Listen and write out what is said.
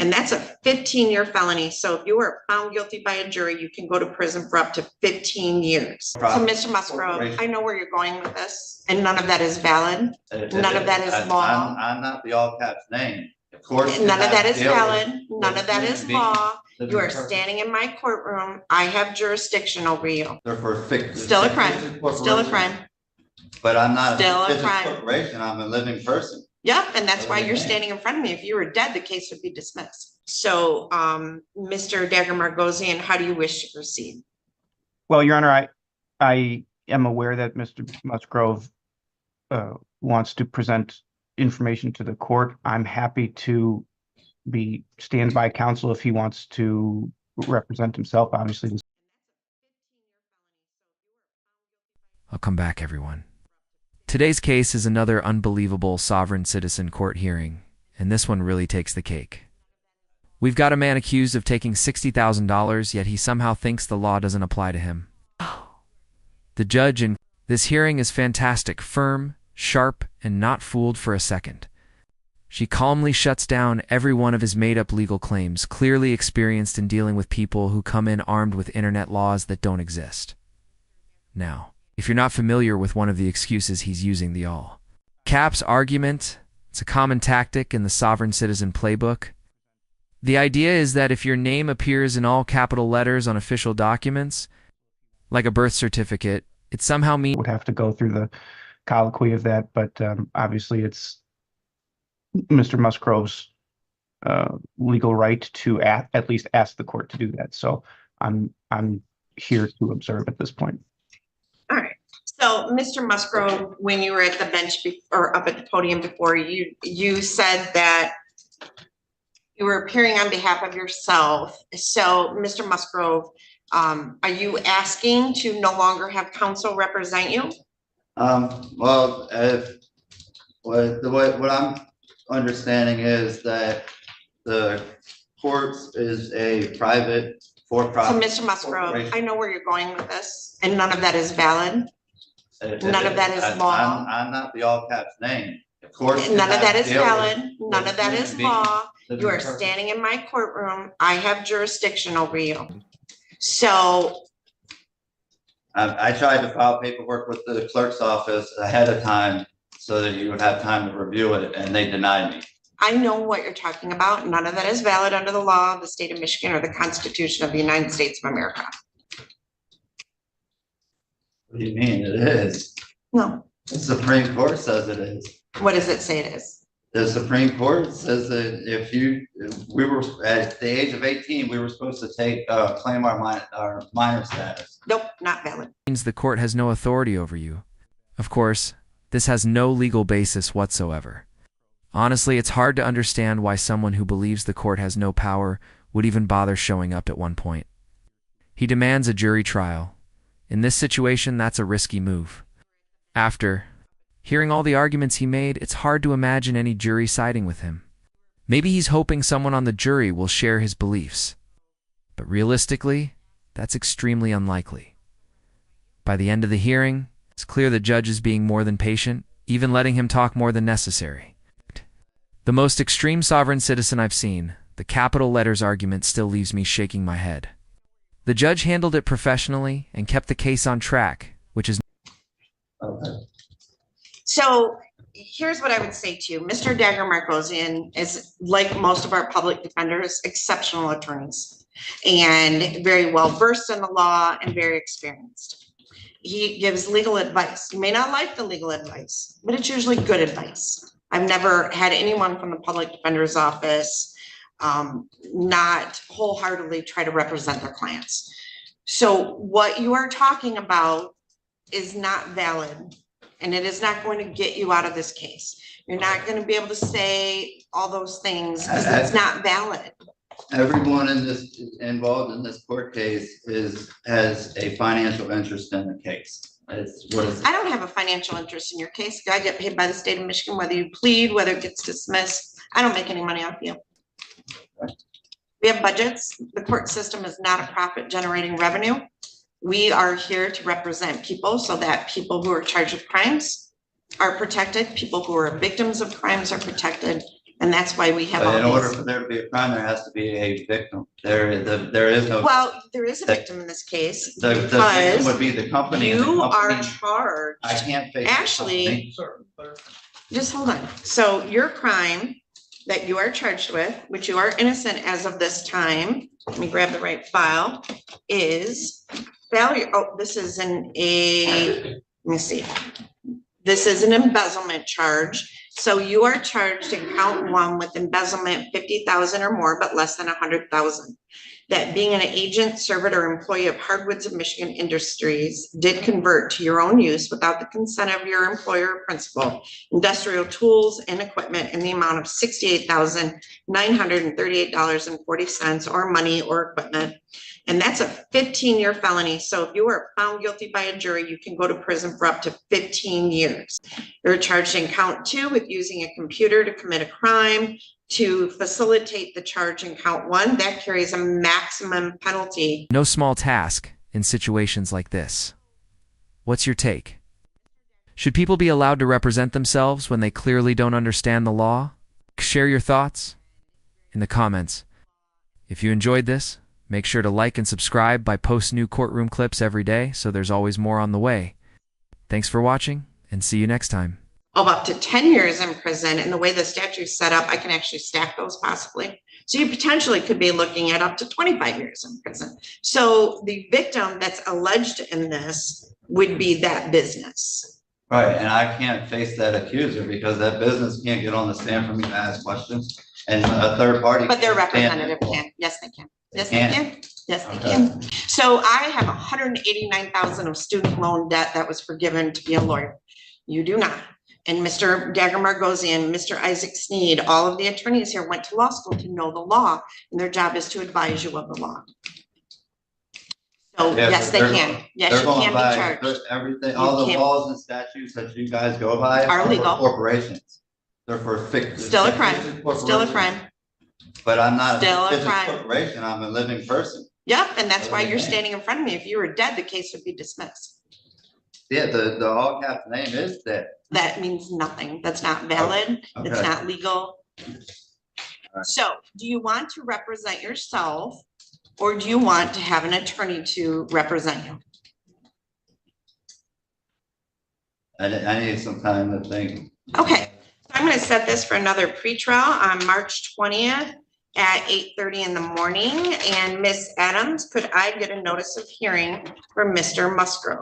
And that's a 15-year felony. So if you are found guilty by a jury, you can go to prison for up to 15 years. So Mr. Musgrove, I know where you're going with this, and none of that is valid. None of that is law. I'm not the all caps name. Of course. None of that is valid. None of that is law. You are standing in my courtroom. I have jurisdiction over you. Still a crime. Still a crime. But I'm not still a corporation. I'm a living person. Yep, and that's why you're standing in front of me. If you were dead, the case would be dismissed. So, Mr. Dagger-Margosian, how do you wish to proceed? Well, Your Honor, I am aware that Mr. Musgrove wants to present information to the court. I'm happy to be standby counsel if he wants to represent himself. Obviously, I'll come back, everyone. Today's case is another unbelievable sovereign citizen court hearing, and this one really takes the cake. We've got a man accused of taking $60,000, yet he somehow thinks the law doesn't apply to him. The judge in this hearing is fantastic, firm, sharp, and not fooled for a second. She calmly shuts down every one of his made-up legal claims, clearly experienced in dealing with people who come in armed with internet laws that don't exist. Now, if you're not familiar with one of the excuses he's using, the all caps argument, it's a common tactic in the sovereign citizen playbook. The idea is that if your name appears in all capital letters on official documents, like a birth certificate, it somehow means would have to go through the colloquy of that, but obviously it's Mr. Musgrove's legal right to at least ask the court to do that. So I'm here to observe at this point. All right. So, Mr. Musgrove, when you were at the bench or up at the podium before, you said that you were appearing on behalf of yourself. So, Mr. Musgrove, are you asking to no longer have counsel represent you? Well, what I'm understanding is that the courts is a private for-profit. So, Mr. Musgrove, I know where you're going with this, and none of that is valid. None of that is law. I'm not the all caps name. Of course. None of that is valid. None of that is law. You are standing in my courtroom. I have jurisdiction over you. So. I tried to file paperwork with the clerk's office ahead of time so that you would have time to review it, and they denied me. I know what you're talking about. None of that is valid under the law of the state of Michigan or the Constitution of the United States of America. What do you mean it is? No. The Supreme Court says it is. What does it say it is? The Supreme Court says that we were at the age of 18, we were supposed to claim our minor status. Nope, not valid. Means the court has no authority over you. Of course, this has no legal basis whatsoever. Honestly, it's hard to understand why someone who believes the court has no power would even bother showing up at one point. He demands a jury trial. In this situation, that's a risky move. After hearing all the arguments he made, it's hard to imagine any jury siding with him. Maybe he's hoping someone on the jury will share his beliefs. But realistically, that's extremely unlikely. By the end of the hearing, it's clear the judge is being more than patient, even letting him talk more than necessary. The most extreme sovereign citizen I've seen, the capital letters argument still leaves me shaking my head. The judge handled it professionally and kept the case on track, which is... Okay. So here's what I would say to you. Mr. Dagger-Margosian is, like most of our public defenders, exceptional attorneys and very well versed in the law and very experienced. He gives legal advice. You may not like the legal advice, but it's usually good advice. I've never had anyone from the public defender's office not wholeheartedly try to represent their clients. So what you are talking about is not valid, and it is not going to get you out of this case. You're not going to be able to say all those things because it's not valid. Everyone involved in this court case has a financial interest in the case. I don't have a financial interest in your case. I get paid by the state of Michigan, whether you plead, whether it gets dismissed. I don't make any money off you. We have budgets. The court system is not a profit generating revenue. We are here to represent people so that people who are charged with crimes are protected. People who are victims of crimes are protected. And that's why we have But in all order these. for there to be a crime, there has to be a victim. There is no. Well, there is a victim in this case The victim because would be the company. And the you are company, charged. I can't face. the Actually, company. just hold on. So your crime that you are charged with, which you are innocent as of this time, let me grab the right file, is failure. Oh, this is let me see. This is an embezzlement charge. So you are charged in count one with embezzlement 50,000 or more, but less than 100,000. That being an agent, servant, or employee of Hardwoods of Michigan Industries did convert to your own use without the consent of your employer or principal, industrial tools and equipment in the amount of $68,938.40 or money or equipment. And that's a 15-year felony. So if you are found guilty by a jury, you can go to prison for up to 15 years. You're charged in count two with using a computer to commit a crime. To facilitate the charge in count one, that carries a maximum penalty. No small task in situations like this. What's your take? Should people be allowed to represent themselves when they clearly don't understand the law? Share your thoughts in the comments. If you enjoyed this, make sure to like and subscribe by post new courtroom clips every day so there's always more on the way. Thanks for watching and see you next time. Of up to 10 years in prison, and the way the statute's set up, I can actually stack those possibly. So you potentially could be looking at up to 25 years in prison. So the victim that's alleged in this would be that business. Right, and I can't face that accuser because that business can't get on the stand for me to ask questions, and a third party. But their can't stand representative it. can. Yes, they can. Yes, They they can? can. Yes, they Okay. can. So I have 189,000 of student loan debt that was forgiven to be a lawyer. You do not. And Mr. Dagger Margosian, Mr. Isaac Sneed, all of the attorneys here went to law school to know the law, and their job is to advise you of the law. So Yeah, yes, but they they're can. going- Yes, They're you going can be by charged. everything, all the can't- laws and statutes that you guys go by Are are for legal. corporations. They're for fictitious. Still a crime. Still a corporations. crime. But I'm not a Still a fictitious crime. corporation, I'm a living person. Yep, and that's why you're Okay. standing in front of me. If you were dead, the case would be dismissed. Yeah, the all caps name is that. That means nothing. That's not valid. It's Okay. not legal. right. So do you want to represent yourself or do you want to have an attorney to represent you? I need some time to think. Okay, so I'm gonna set this for another pretrial on March 20th at 8:30 in the morning. And Miss Adams, could I get a notice of hearing for Mr. Musgrove?